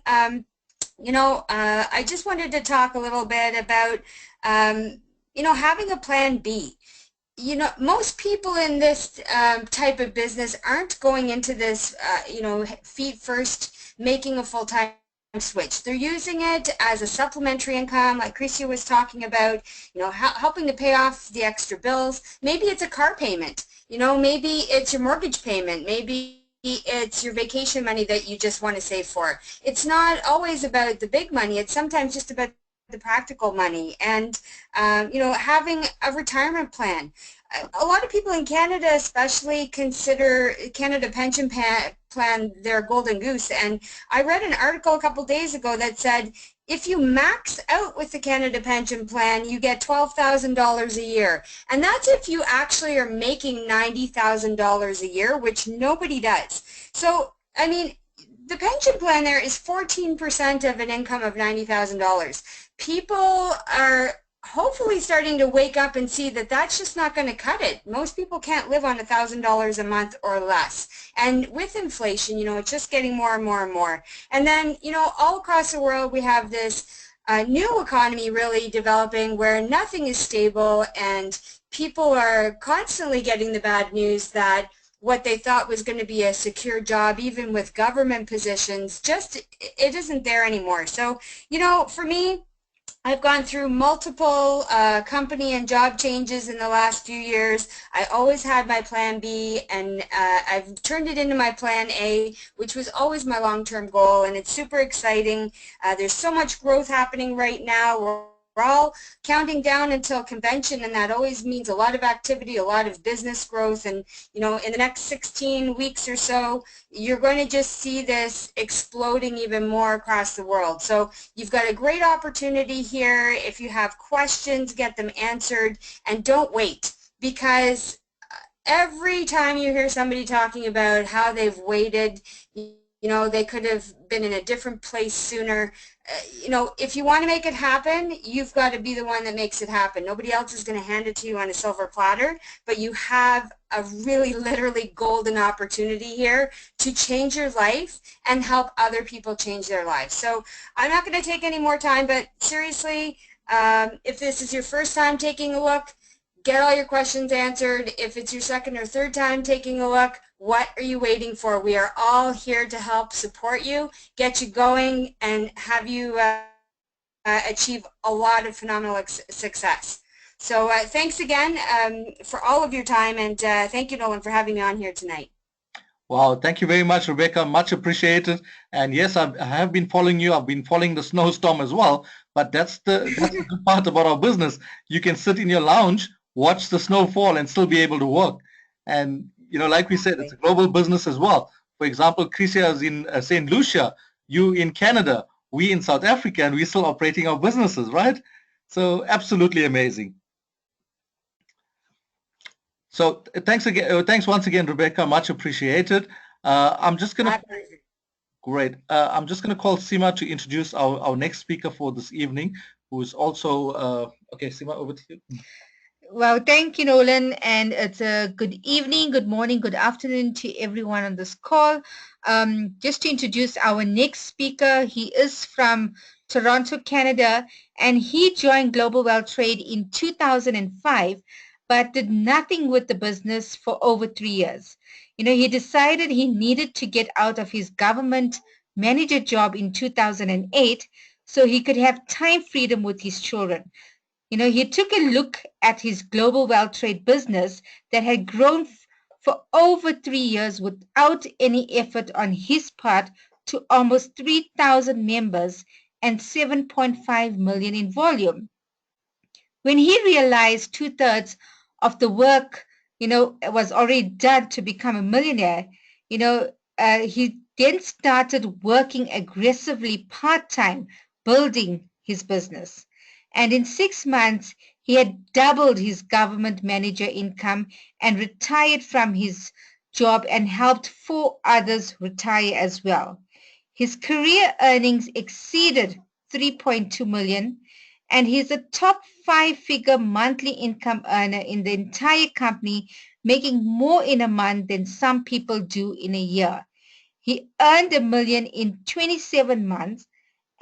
Speaker 3: I just wanted to talk a little bit about, having a plan B. Most people in this type of business aren't going into this, feet first, making a full-time switch. They're using it as a supplementary income, like Kriscia was talking about, helping to pay off the extra bills. Maybe it's a car payment. Maybe it's your mortgage payment. Maybe it's your vacation money that you just want to save for. It's not always about the big money. It's sometimes just about the practical money and, having a retirement plan. A lot of people in Canada especially consider Canada Pension Plan their golden goose. And I read an article a couple days ago that said if you max out with the Canada Pension Plan, you get $12,000 a year. And that's if you actually are making $90,000 a year, which nobody does. So, I mean, the pension plan there is 14% of an income of $90,000. People are hopefully starting to wake up and see that that's just not going to cut it. Most people can't live on $1,000 a month or less. And with inflation, it's just getting more and more and more. And then, all across the world we have this new economy really developing where nothing is stable and people are constantly getting the bad news that what they thought was going to be a secure job, even with government positions, it isn't there anymore. So, for me, I've gone through multiple company and job changes in the last few years. I always had my plan B, and I've turned it into my plan A, which was always my long-term goal, and it's super exciting. There's so much growth happening right now. We're all counting down until convention, and that always means a lot of activity, a lot of business growth, and in the next 16 weeks or so, you're going to just see this exploding even more across the world. So you've got a great opportunity here. If you have questions, get them answered, and don't wait, because every time you hear somebody talking about how they've waited, they could have been in a different place sooner. If you want to make it happen, you've got to be the one that makes it happen. Nobody else is going to hand it to you on a silver platter, but you have a really literally golden opportunity here to change your life and help other people change their lives. So I'm not going to take any more time, but seriously, if this is your first time taking a look, get all your questions answered. If it's your second or third time taking a look, what are you waiting for? We are all here to help support you, get you going, and have you achieve a lot of phenomenal success. So thanks again for all of your time, and thank you, Nolan, for having me on here tonight.
Speaker 1: Wow, thank you very much, Rebecca. Much appreciated. And yes, I have been following you. I've been following the snowstorm as well. But that's the good part about our business. You can sit in your lounge, watch the snow fall, and still be able to work. And like we said, it's a global business as well. For example, Kriscia is in St. Lucia, you in Canada, we in South Africa, and we're still operating our businesses, right? So absolutely amazing. So thanks again. Thanks once again, Rebecca. Much appreciated. I'm just gonna great. I'm just gonna call Seema to introduce our next speaker for this evening, who is also okay. Seema, over to you.
Speaker 4: Well, thank you, Nolan, and it's a good evening, good morning, good afternoon to everyone on this call. Just to introduce our next speaker, he is from Toronto, Canada, and he joined Global Well Trade in 2005, but did nothing with the business for over 3 years. He decided he needed to get out of his government manager job in 2008 so he could have time freedom with his children. He took a look at his Global Well Trade business that had grown for over 3 years without any effort on his part to almost 3,000 members and 7.5 million in volume. When he realized 2/3 of the work, was already done to become a millionaire, he then started working aggressively part-time, building his business. And in 6 months, he had doubled his government manager income and retired from his job and helped 4 others retire as well. His career earnings exceeded 3.2 million, and he's a top 5-figure monthly income earner in the entire company, making more in a month than some people do in a year. He earned $1 million in 27 months,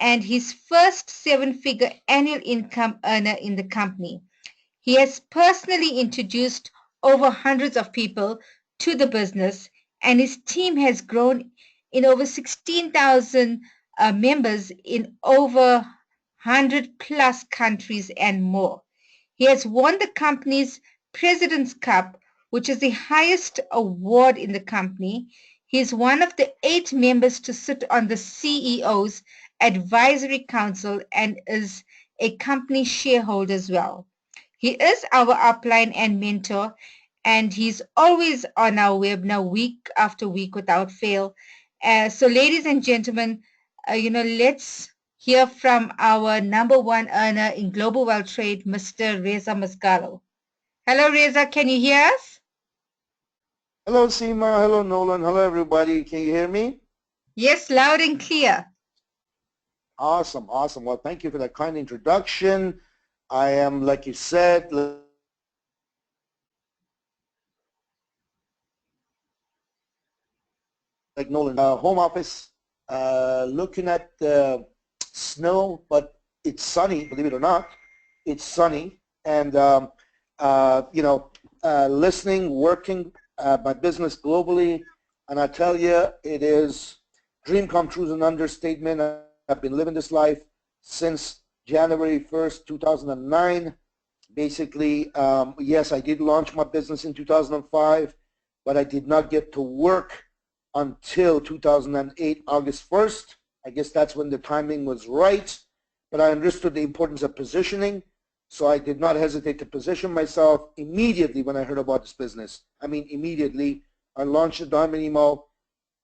Speaker 4: and his first seven-figure annual income earner in the company. He has personally introduced over hundreds of people to the business, and his team has grown in over 16,000 members in over 100 plus countries and more. He has won the company's President's Cup, which is the highest award in the company. He is one of the 8 members to sit on the CEO's Advisory Council and is a company shareholder as well. He is our upline and mentor, and he's always on our webinar week after week without fail. So ladies and gentlemen, let's hear from our number one earner in global wealth trade, Mr. Reza Mascaro. Hello, Reza. Can you hear us?
Speaker 5: Hello, Seema. Hello, Nolan. Hello, everybody. Can you hear me?
Speaker 4: Yes, loud and clear.
Speaker 5: Awesome, awesome. Well, thank you for that kind introduction. I am, like you said, like Nolan, home office, looking at the snow, but it's sunny, believe it or not. It's sunny. And, listening, working my business globally. And I tell you, it is dream come true is an understatement. I've been living this life since January 1st, 2009. Basically, yes, I did launch my business in 2005, but I did not get to work until 2008, August 1st. I guess that's when the timing was right, but I understood the importance of positioning, so I did not hesitate to position myself immediately when I heard about this business. I mean, immediately. I launched the Diamond Emo,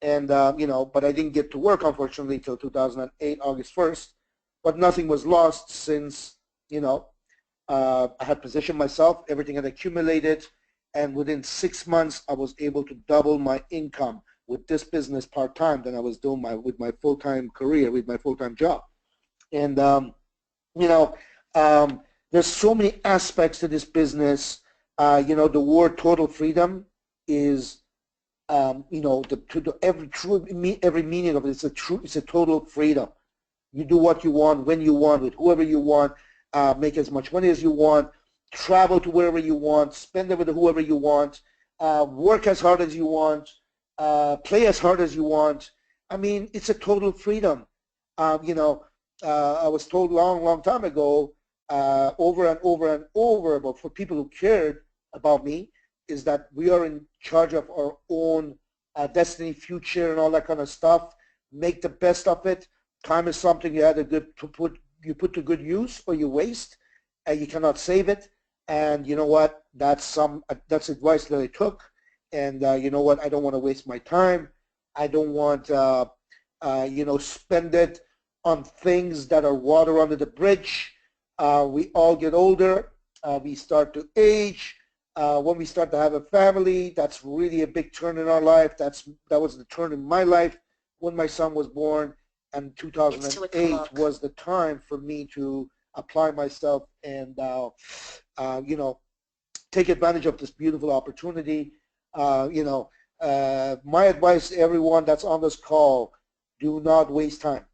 Speaker 5: and, but I didn't get to work, unfortunately, till 2008, August 1st, but nothing was lost since, I had positioned myself, everything had accumulated, and within 6 months, I was able to double my income with this business part-time than I was doing with my full-time career, with my full-time job. And, there's so many aspects to this business. The word total freedom is, every meaning of it, it's a total freedom. You do what you want, when you want, with whoever you want, make as much money as you want, travel to wherever you want, spend it with whoever you want, work as hard as you want, play as hard as you want. I mean, it's a total freedom. I was told long time ago, over and over and over, but for people who cared about me, is that we are in charge of our own destiny, future, and all that kind of stuff. Make the best of it. Time is something you put to good use, or you waste, and you cannot save it. And you know what? That's advice that I took. And you know what? I don't want to waste my time. I don't want spend it on things that are water under the bridge. We all get older. We start to age. When we start to have a family, that's really a big turn in our life. That was the turn in my life when my son was born, and 2008 was the time for me to apply myself and take advantage of this beautiful opportunity. My advice to everyone that's on this call: do not waste time.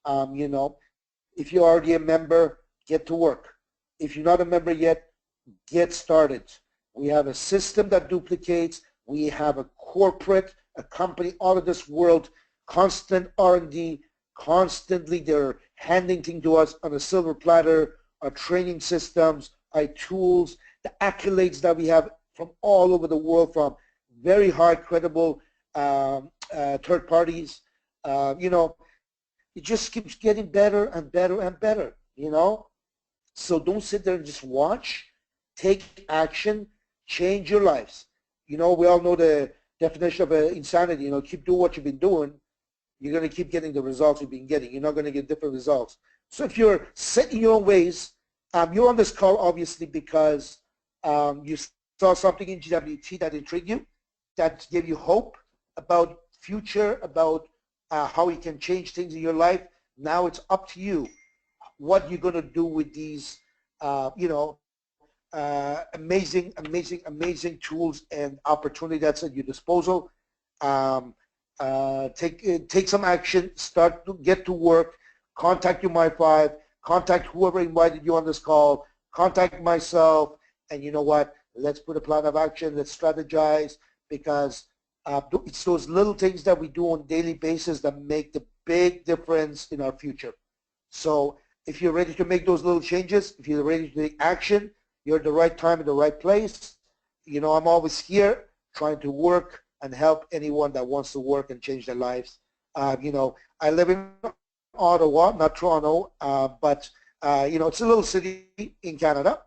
Speaker 5: If you're already a member, get to work. If you're not a member yet, get started. We have a system that duplicates. We have a corporate, a company out of this world, constant R&D, constantly they're handing things to us on a silver platter, our training systems, our tools, the accolades that we have from all over the world, from very high credible third parties. It just keeps getting better and better and better, So don't sit there and just watch. Take action. Change your lives. We all know the definition of insanity. Keep doing what you've been doing. You're going to keep getting the results you've been getting. You're not going to get different results. So if you're set in your own ways, you're on this call obviously because you saw something in GWT that intrigued you, that gave you hope about future, about how you can change things in your life. Now it's up to you what you're going to do with these, amazing tools and opportunity that's at your disposal. Take some action, get to work. contact U-My-5, contact whoever invited you on this call, contact myself, and you know what? Let's put a plan of action. Let's strategize, because it's those little things that we do on a daily basis that make the big difference in our future. So if you're ready to make those little changes, if you're ready to take action, you're at the right time in the right place. You know, I'm always here trying to work and help anyone that wants to work and change their lives. You know, I live in Ottawa, not Toronto, but you know, it's a little city in Canada.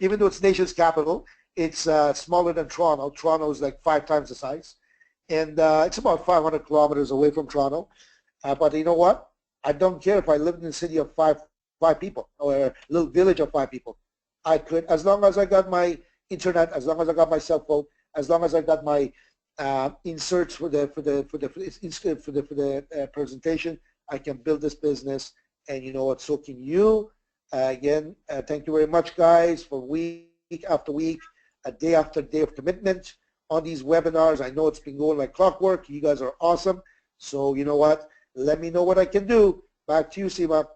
Speaker 5: Even though it's nation's capital, it's smaller than Toronto. Toronto is like 5 times the size, and it's about 500 kilometers away from Toronto. But you know what? I don't care if I lived in a city of five people or a little village of 5 people. I could, as long as I got my internet, as long as I got my cell phone, as long as I got my inserts for the presentation, I can build this business. And you know what? So can you. Again, thank you very much, guys, for week after week, day after day of commitment on these webinars. I know it's been going like clockwork. You guys are awesome. So you know what? Let me know what I can do. Back to you, Seema.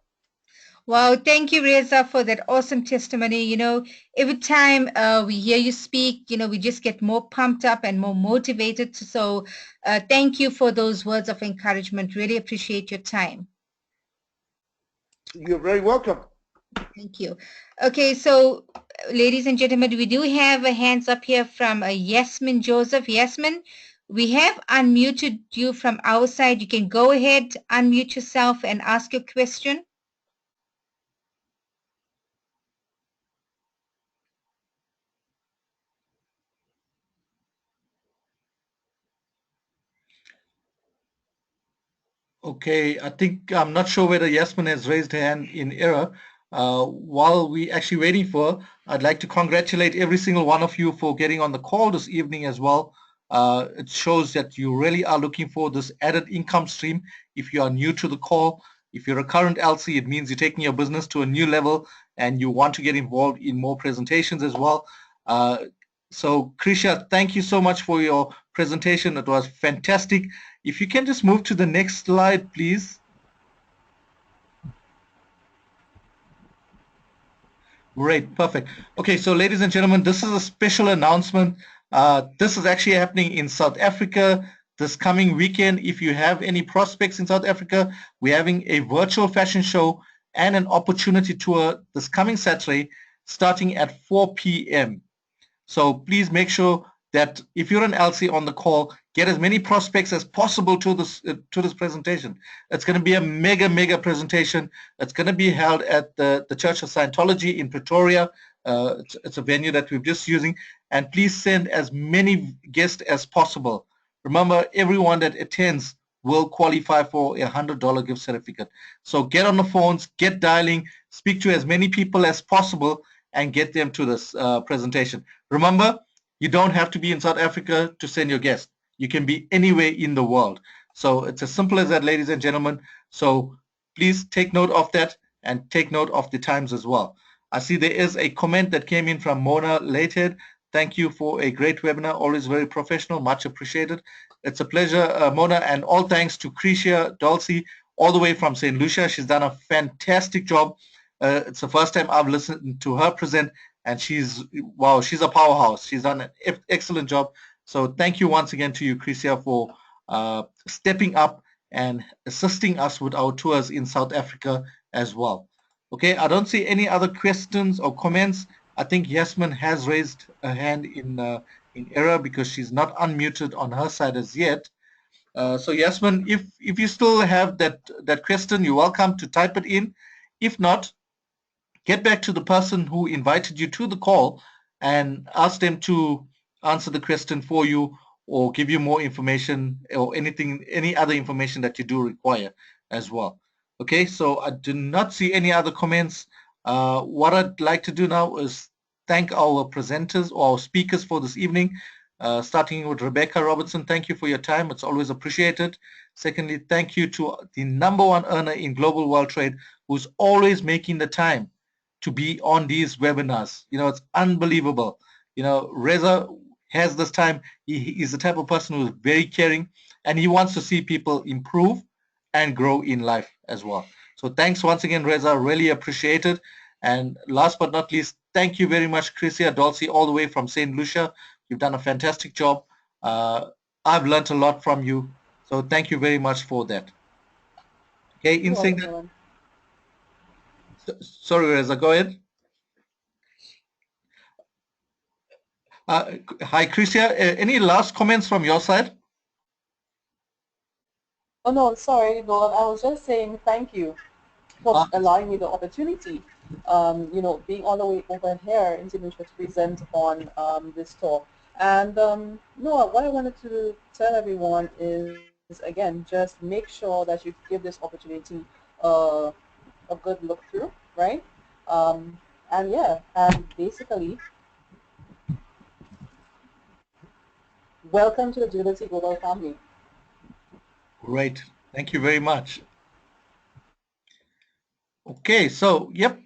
Speaker 4: Wow, thank you, Reza, for that awesome testimony. You know, every time we hear you speak, you know, we just get more pumped up and more motivated. So thank you for those words of encouragement. Really appreciate your time.
Speaker 5: You're very welcome.
Speaker 4: Thank you. Okay, so ladies and gentlemen, we do have a hands up here from Yasmin Joseph. Yasmin, we have unmuted you from our side. You can go ahead, unmute yourself and ask your question.
Speaker 1: Okay, I think I'm not sure whether Yasmin has raised her hand in error. While we actually waiting for her, I'd like to congratulate every single one of you for getting on the call this evening as well. It shows that you really are looking for this added income stream. If you are new to the call, if you're a current LC, it means you're taking your business to a new level and you want to get involved in more presentations as well. So Kriscia, thank you so much for your presentation. It was fantastic. If you can just move to the next slide, please. Great, perfect. Okay, so ladies and gentlemen, this is a special announcement. This is actually happening in South Africa this coming weekend. If you have any prospects in South Africa, we're having a virtual fashion show and an opportunity tour this coming Saturday starting at 4 p.m. So please make sure that if you're an LC on the call, get as many prospects as possible to this presentation. It's going to be a mega presentation. It's going to be held at the Church of Scientology in Pretoria. It's a venue that we're just using. And please send as many guests as possible. Remember, everyone that attends will qualify for a $100 gift certificate. So get on the phones, get dialing, speak to as many people as possible, and get them to this presentation. Remember, you don't have to be in South Africa to send your guest. You can be anywhere in the world. So it's as simple as that, ladies and gentlemen. So please take note of that and take note of the times as well. I see there is a comment that came in from Mona Lated. Thank you for a great webinar. Always very professional. Much appreciated. It's a pleasure, Mona, and all thanks to Kriscia, Dolcy, all the way from St. Lucia. She's done a fantastic job. It's the first time I've listened to her present, and she's a powerhouse. She's done an excellent job. So thank you once again to you, Kriscia, for stepping up and assisting us with our tours in South Africa as well. Okay, I don't see any other questions or comments. I think Yasmin has raised a hand in error because she's not unmuted on her side as yet. So Yasmin, if you still have that question, you're welcome to type it in. If not, get back to the person who invited you to the call and ask them to answer the question for you or give you more information or any other information that you do require as well. Okay, so I do not see any other comments. What I'd like to do now is thank our presenters or our speakers for this evening, starting with Rebecca Robertson. Thank you for your time. It's always appreciated. Secondly, thank you to the #1 earner in global world trade who's always making the time to be on these webinars. You know, it's unbelievable. You know, Reza has this time. He's the type of person who is very caring, and he wants to see people improve and grow in life as well. So thanks once again, Reza. Really appreciate it. And last but not least, thank you very much, Kriscia, Dolcy, all the way from St. Lucia. You've done a fantastic job. I've learned a lot from you. So thank you very much for that. Okay, in
Speaker 2: You're
Speaker 1: saying
Speaker 2: welcome,
Speaker 1: that,
Speaker 2: Nolan.
Speaker 1: sorry, Reza, go ahead. Hi, Kriscia. Any last comments from your side?
Speaker 2: Oh no, sorry, Nolan. I was just saying thank you for allowing me the opportunity, being all the way over here in St. Lucia to present on this talk. And no, what I wanted to tell everyone is, again, just make sure that you give this opportunity uh, a good look through, right? And yeah, and basically, welcome to the GWT Global family.
Speaker 1: Great. Thank you very much. Okay, so yep,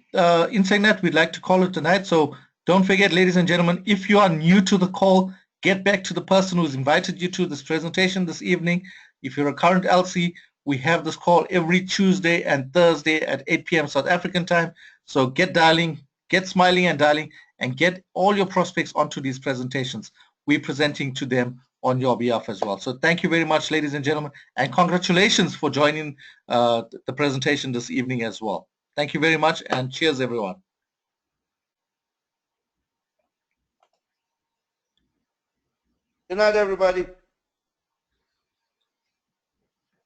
Speaker 1: in saying that, we'd like to call it tonight. So don't forget, ladies and gentlemen, if you are new to the call, get back to the person who's invited you to this presentation this evening. If you're a current LC, we have this call every Tuesday and Thursday at 8 p.m. South African time. So get dialing, get smiling and dialing, and get all your prospects onto these presentations. We're presenting to them on your behalf as well. So thank you very much, ladies and gentlemen, and congratulations for joining the presentation this evening as well. Thank you very much, and cheers, everyone.
Speaker 5: Good night, everybody.